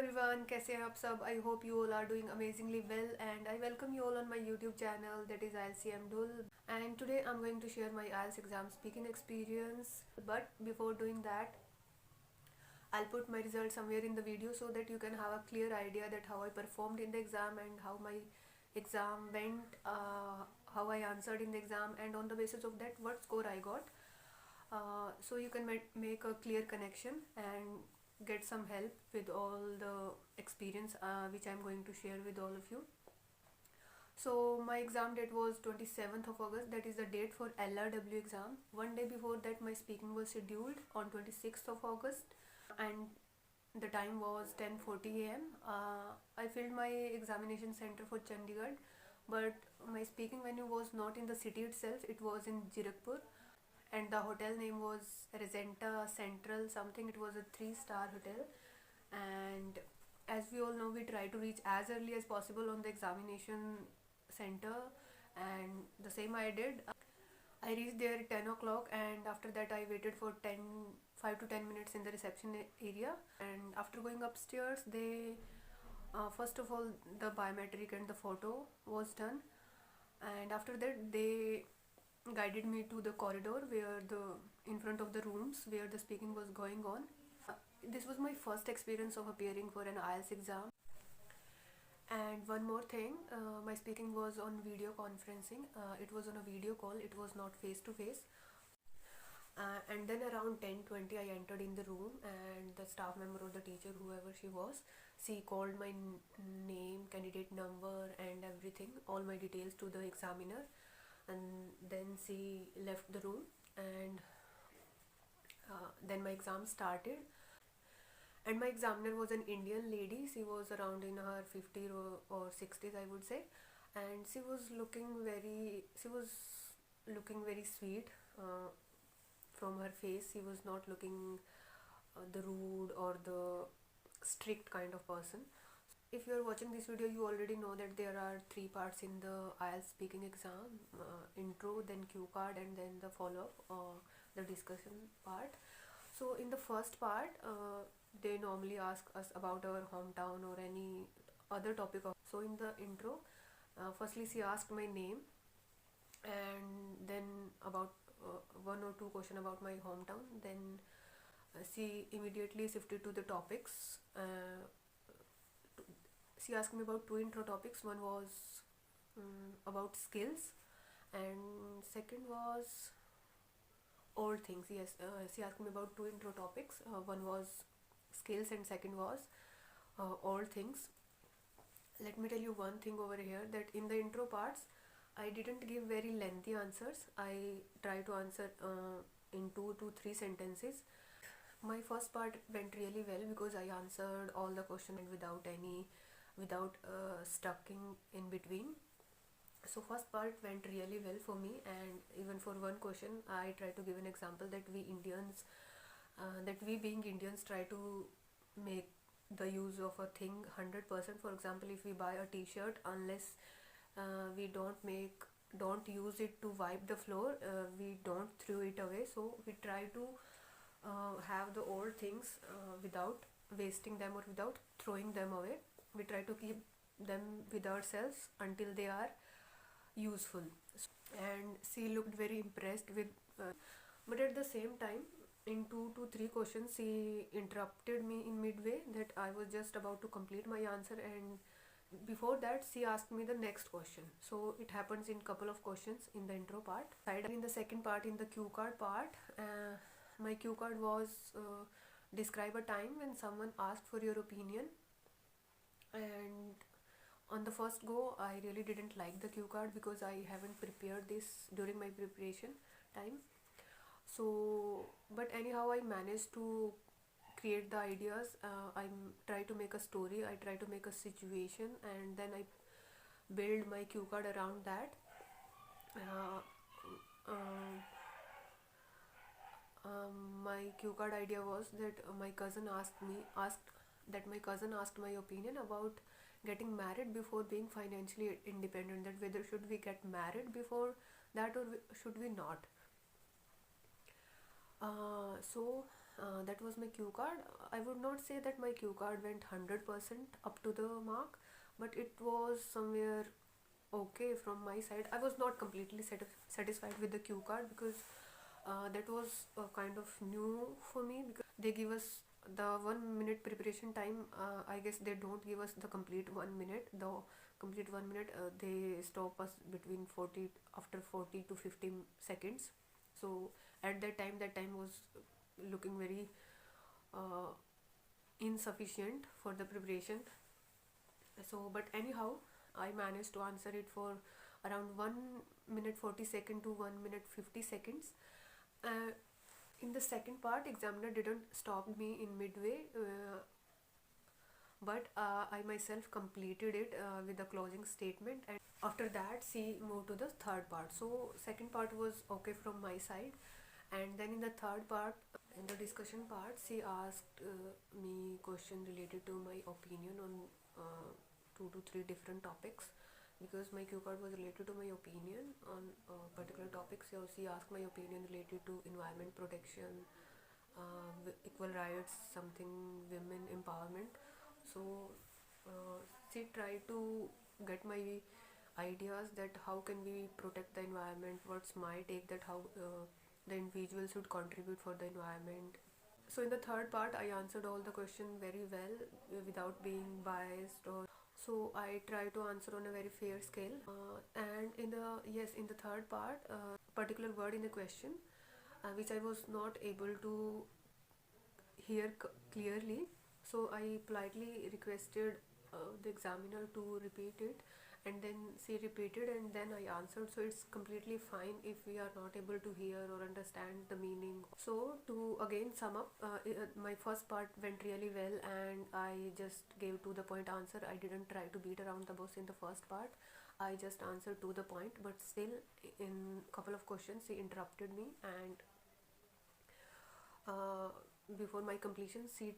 everyone, कैसे हैं आप सब? I hope you all are doing amazingly well and I welcome you all on my YouTube channel that is IELTS Dul. And today I'm going to share my IELTS exam speaking experience. But before doing that, I'll put my results somewhere in the video so that you can have a clear idea that how I performed in the exam and how my exam went, how I answered in the exam, and on the basis of that what score I got. So you can make a clear connection and get some help with all the experience which I'm going to share with all of you. So my exam date was 27th of August, that is the date for LRW exam. One day before that my speaking was scheduled on 26th of August and the time was 10:40 am. I filled my examination center for Chandigarh, but my speaking venue was not in the city itself, it was in Jirakpur, and the hotel name was Regenta Central something. It was a 3-star hotel, and as we all know, we try to reach as early as possible on the examination center, and the same I did. I reached there at 10 o'clock, and after that I waited for 5 to 10 minutes in the reception area. And after going upstairs, they first of all the biometric and the photo was done, and after that they guided me to the corridor where the in front of the rooms where the speaking was going on. This was my first experience of appearing for an IELTS exam. And one more thing, my speaking was on video conferencing. It was on a video call, it was not face to face. And then around 10:20 I entered in the room, and the staff member or the teacher, whoever she was, she called my name, candidate number and everything, all my details to the examiner, and then she left the room, and then my exam started. And my examiner was an Indian lady. She was around in her 50s or 60s, I would say, and she was looking very sweet. From her face, she was not looking the rude or the strict kind of person. If you are watching this video, you already know that there are 3 parts in the IELTS speaking exam: intro, then cue card, and then the follow-up, the discussion part. So in the first part, they normally ask us about our hometown or any other topic. So in the intro, firstly she asked my name, and then about 1 or 2 questions about my hometown. Then she immediately shifted to the topics. She asked me about 2 intro topics. One was about skills, and second was old things. Yes, she asked me about 2 intro topics. One was skills and second was old things. Let me tell you one thing over here, that in the intro parts I didn't give very lengthy answers. I try to answer in 2 to 3 sentences. My first part went really well because I answered all the questions without stucking in between. So first part went really well for me, and even for one question I try to give an example that we being Indians try to make the use of a thing 100%. For example, if we buy a t-shirt, unless we don't use it to wipe the floor, we don't throw it away. So we try to have the old things without wasting them or without throwing them away. We try to keep them with ourselves until they are useful. And she looked very impressed with but at the same time, in 2 to 3 questions she interrupted me in midway, that I was just about to complete my answer, and before that she asked me the next question. So it happens in couple of questions in the intro part. In the second part, in the cue card part, my cue card was describe a time when someone asked for your opinion. And on the first go I really didn't like the cue card because I haven't prepared this during my preparation time. So but anyhow I managed to create the ideas. I try to make a story, I try to make a situation, and then I build my cue card around that. My cue card idea was that my cousin asked my opinion about getting married before being financially independent, that whether should we get married before that or should we not. So that was my cue card. I would not say that my cue card went 100% up to the mark, but it was somewhere okay from my side. I was not completely satisfied with the cue card because that was kind of new for me, because they give us the 1 minute preparation time. I guess they don't give us the complete 1 minute. The complete 1 minute, they stop us between 40, after 40 to 50 seconds. So at that time was looking very uh, insufficient for the preparation. So but anyhow, I managed to answer it for around 1 minute 40 second to 1 minute 50 seconds. uh, in the second part, examiner didn't stop me in midway, but I myself completed it with a closing statement, and after that she moved to the third part. So second part was okay from my side, and then in the third part, in the discussion part, she asked me question related to my opinion on 2 to 3 different topics, because my cue card was related to my opinion on particular topics. So she asked my opinion related to environment protection, equal rights, something women empowerment. So she tried to get my ideas that how can we protect the environment, what's my take, that how the individual should contribute for the environment. So in the third part, I answered all the questions very well, without being biased, or so I try to answer on a very fair scale. And in the yes, in the third part, particular word in the question which I was not able to hear clearly, so I politely requested the examiner to repeat it, and then she repeated, and then I answered. So it's completely fine if we are not able to hear or understand the meaning. So to again sum up, my first part went really well, and I just gave to the point answer. I didn't try to beat around the bush in the first part. I just answered to the point, but still in couple of questions she interrupted me, and uh, before my completion she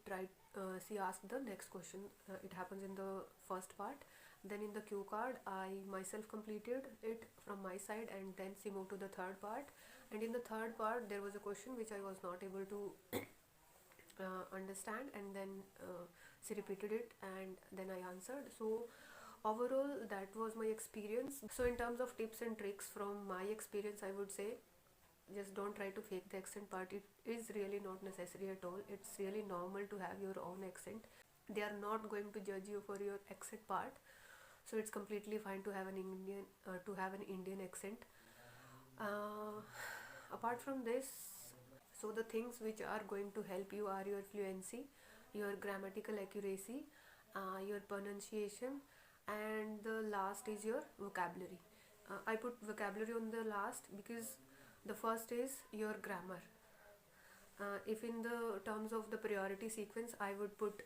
asked the next question. It happens in the first part. Then in the cue card, I myself completed it from my side, and then she moved to the third part. And in the third part, there was a question which I was not able to understand, and then she repeated it, and then I answered. So overall, that was my experience. So in terms of tips and tricks from my experience, I would say just don't try to fake the accent part. It is really not necessary at all. It's really normal to have your own accent. They are not going to judge you for your accent part, so it's completely fine to have an Indian accent. uh, Apart from this, so the things which are going to help you are your fluency, your grammatical accuracy, your pronunciation, and the last is your vocabulary. I put vocabulary on the last because the first is your grammar. If in the terms of the priority sequence, I would put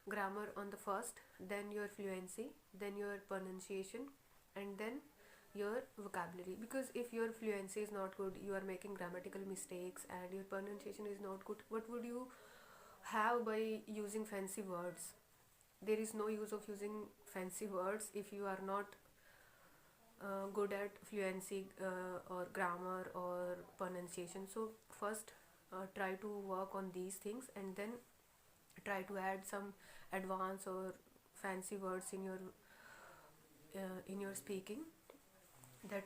grammar on the first, then your fluency, then your pronunciation, and then your vocabulary. Because if your fluency is not good, you are making grammatical mistakes, and your pronunciation is not good, what would you have by using fancy words? There is no use of using fancy words if you are not good at fluency or grammar or pronunciation. So first try to work on these things, and then try to add some advanced or fancy words in your speaking. That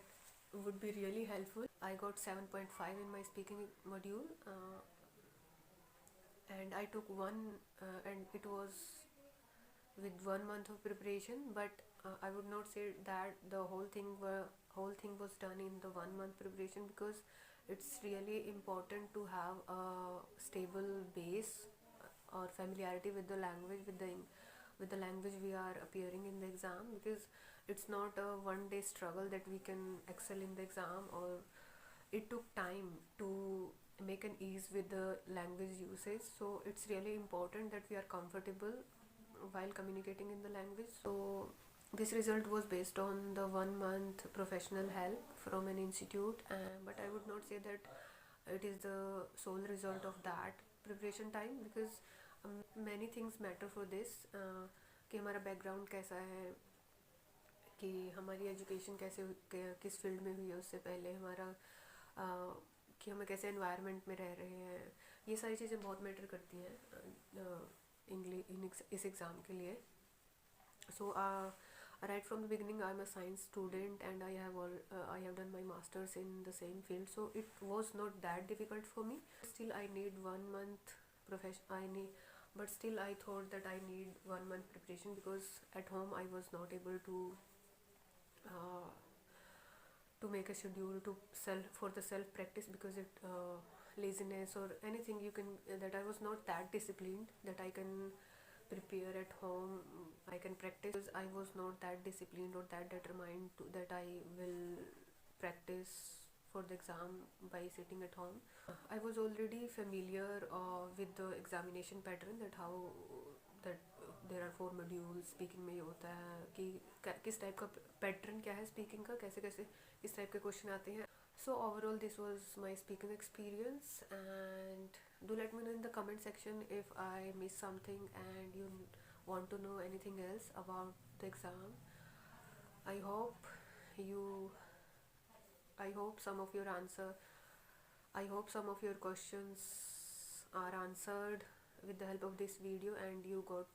would be really helpful. I got 7.5 in my speaking module, and I took one, and it was with 1 month of preparation. But I would not say that the whole thing was done in the 1 month preparation, because it's really important to have a stable base or familiarity with the language, with the language we are appearing in the exam, because it's not a one day struggle that we can excel in the exam, or it took time to make an ease with the language usage. So it's really important that we are comfortable while communicating in the language. So this result was based on the 1 month professional help from an institute, but I would not say that it is the sole result of that preparation time, because many things matter for this. कि हमारा background कैसा है, कि हमारी education कैसे किस field में हुई है उससे पहले, हमारा कि हम कैसे एनवायरनमेंट में रह रहे हैं, ये सारी चीज़ें बहुत मैटर करती हैं इंग्लिश इस एग्ज़ाम के लिए. So right from the beginning, I'm a science student, and I have done my masters in the same field. So it was not that difficult for me. Still, I need 1 month profession. But still I thought that I need 1 month preparation, because at home I was not able uh, to make a schedule to self practice, because it laziness or anything you can, that I was not that disciplined that I can prepare at home. I can practice. I was not that disciplined or that determined that I will practice for the exam by sitting at home. I was already familiar with the examination pattern, that how that there are 4 modules. Speaking में ये होता है कि किस type का pattern क्या है speaking का, कैसे कैसे किस टाइप के क्वेश्चन आते हैं. So overall, this was my speaking experience, and do let me know in the comment section if I missed something and you want to know anything else about the exam. I hope you I hope some of your answer I hope some of your questions are answered with the help of this video, and you got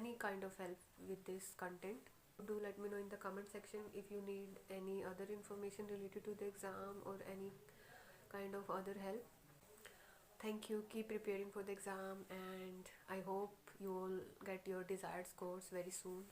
any kind of help with this content. Do let me know in the comment section if you need any other information related to the exam or any kind of other help. Thank you. Keep preparing for the exam, and I hope you will get your desired scores very soon.